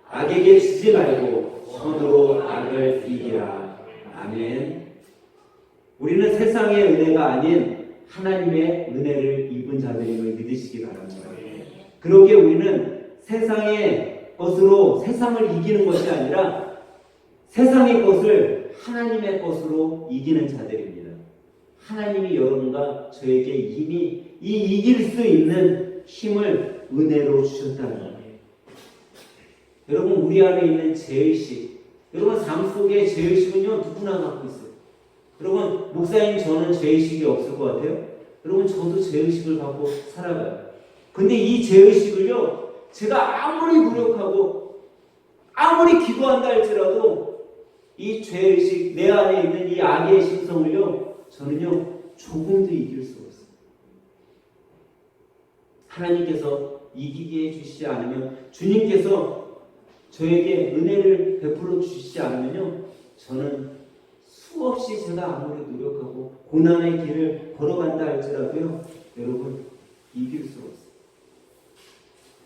악에게 지지 말고 손으로 악을 이기라. 아멘. 우리는 세상의 은혜가 아닌 하나님의 은혜를 입은 자들임을 믿으시기 바랍니다. 그러기에 우리는 세상의 것으로 세상을 이기는 것이 아니라 세상의 것을 하나님의 것으로 이기는 자들입니다. 하나님이 여러분과 저에게 이미 이 이길 수 있는 힘을 은혜로 주셨다는 거예요. 여러분, 우리 안에 있는 죄의식, 여러분 삶 속에 죄의식은요 누구나 갖고 있어요. 여러분, 목사님 저는 죄의식이 없을 것 같아요? 여러분, 저도 죄의식을 갖고 살아가요. 근데 이 죄의식을요 제가 아무리 노력하고 아무리 기도한다 할지라도 이 죄의식, 내 안에 있는 이 악의 심성을요 저는요 조금도 이길 수가 없어요. 하나님께서 이기게 해주시지 않으면, 주님께서 저에게 은혜를 베풀어 주시지 않으면요 저는 수없이 제가 아무리 노력하고 고난의 길을 걸어간다 할지라도요 여러분 이길 수가 없어요.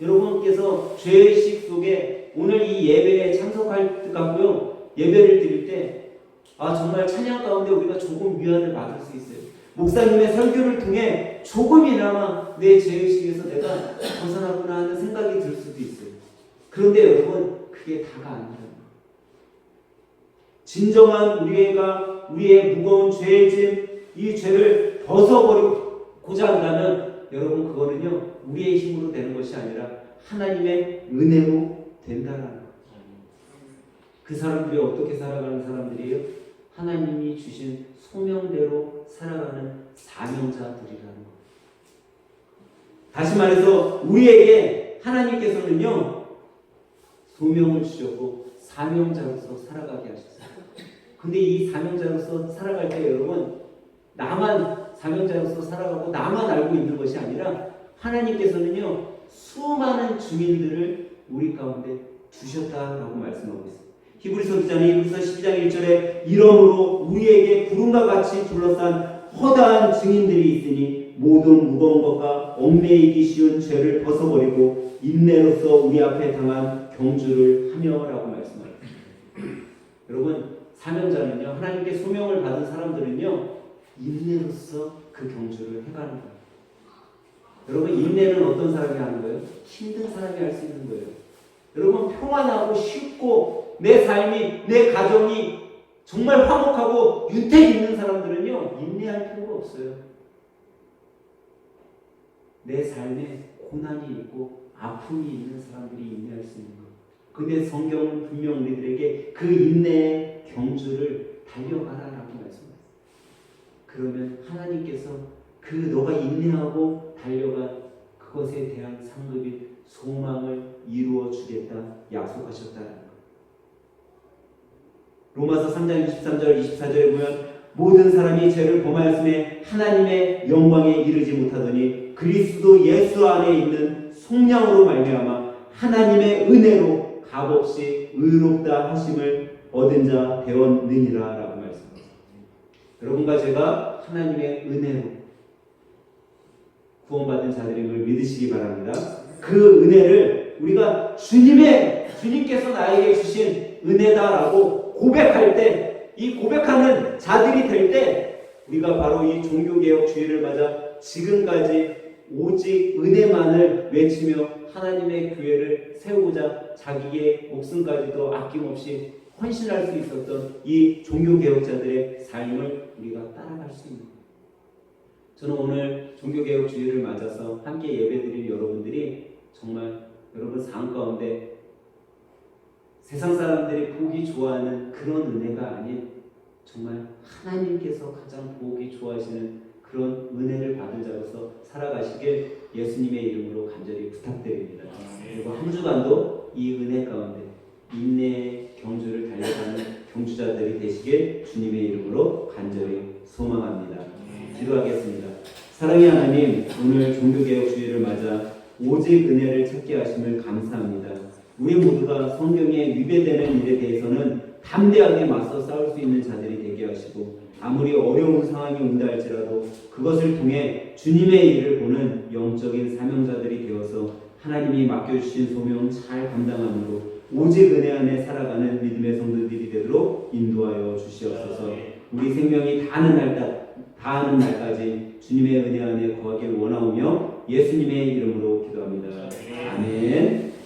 여러분께서 죄의식 속에 오늘 이 예배에 참석할 것 같고요, 예배를 드릴 때 정말 찬양 가운데 우리가 조금 위안을 받을 수 있어요. 목사님의 설교를 통해 조금이나마 내 죄의식에서 내가 벗어나구나 하는 생각이 들 수도 있어요. 그런데 여러분, 그게 다가 아니에요. 진정한 우리의 무거운 죄의 짐, 이 죄를 벗어버리고자 한다면 여러분 그거는요 우리의 힘으로 되는 것이 아니라 하나님의 은혜로 된다라는 거예요. 그 사람들이 어떻게 살아가는 사람들이에요? 하나님이 주신 소명대로 살아가는 사명자들이라는 거예요. 다시 말해서 우리에게 하나님께서는요 소명을 주셨고 사명자로서 살아가게 하셨어요. 근데 이 사명자로서 살아갈 때 여러분, 나만 사명자로서 살아가고 나만 알고 있는 것이 아니라 하나님께서는요 수많은 증인들을 우리 가운데 두셨다라고 말씀하고 있어요. 히브리서 12장 1절에 이러므로 우리에게 구름과 같이 둘러싼 허다한 증인들이 있으니 모든 무거운 것과 얽매이기 쉬운 죄를 벗어버리고 인내로서 우리 앞에 당한 경주를 하며라고 말씀합니다. 여러분, 사명자는요 하나님께 소명을 받은 사람들은요 인내로서 그 경주를 해가는 거예요. 여러분, 인내는 어떤 사람이 하는 거예요? 힘든 사람이 할 수 있는 거예요. 여러분, 평안하고 쉽고 내 삶이, 내 가정이 정말 화목하고 윤택 있는 사람들은요 인내할 필요가 없어요. 내 삶에 고난이 있고 아픔이 있는 사람들이 인내할 수 있는 거예요. 근데 성경은 분명 우리들에게 그 인내의 경주를 달려가라라고 말씀하셨어요. 그러면 하나님께서 그 너가 인내하고 달려간 그것에 대한 상급인 소망을 이루어 주겠다 약속하셨다는 것. 로마서 3장 23절 24절에 보면 모든 사람이 죄를 범하였음에 하나님의 영광에 이르지 못하더니 그리스도 예수 안에 있는 속량으로 말미암아 하나님의 은혜로 값없이 의롭다 하심을 얻은 자 되었느니라 라고 말씀합니다. 여러분과 제가 하나님의 은혜로 구원받은 자들임을 믿으시기 바랍니다. 그 은혜를 우리가 주님께서 나에게 주신 은혜다라고 고백할 때, 이 고백하는 자들이 될 때 우리가 바로 이 종교개혁 주의를 맞아 지금까지 오직 은혜만을 외치며 하나님의 교회를 세우고자 자기의 목숨까지도 아낌없이 헌신할 수 있었던 이 종교개혁자들의 삶을 우리가 따라갈 수 있는 거예요. 저는 오늘 종교개혁 주의를 맞아서 함께 예배드릴 여러분들이 정말 여러분 삶 가운데 세상 사람들이 보기 좋아하는 그런 은혜가 아닌 정말 하나님께서 가장 보기 좋아하시는 그런 은혜를 받은 자로서 살아가시길 예수님의 이름으로 간절히 부탁드립니다. 그리고 한 주간도 이 은혜 가운데 인내의 경주를 달려가는 경주자들이 되시길 주님의 이름으로 간절히 소망합니다. 기도하겠습니다. 사랑의 하나님, 오늘 종교개혁 주의를 맞아 오직 은혜를 찾게 하심을 감사합니다. 우리 모두가 성경에 위배되는 일에 대해서는 담대하게 맞서 싸울 수 있는 자들이 되게 하시고 아무리 어려운 상황이 온다 할지라도 그것을 통해 주님의 일을 보는 영적인 사명자들이 되어서 하나님이 맡겨주신 소명 잘 감당함으로 오직 은혜 안에 살아가는 믿음의 성도들이 되도록 인도하여 주시옵소서. 우리 생명이 다하는 날까지 주님의 은혜 안에 거하길 원하오며 예수님의 이름으로 기도합니다. 아멘.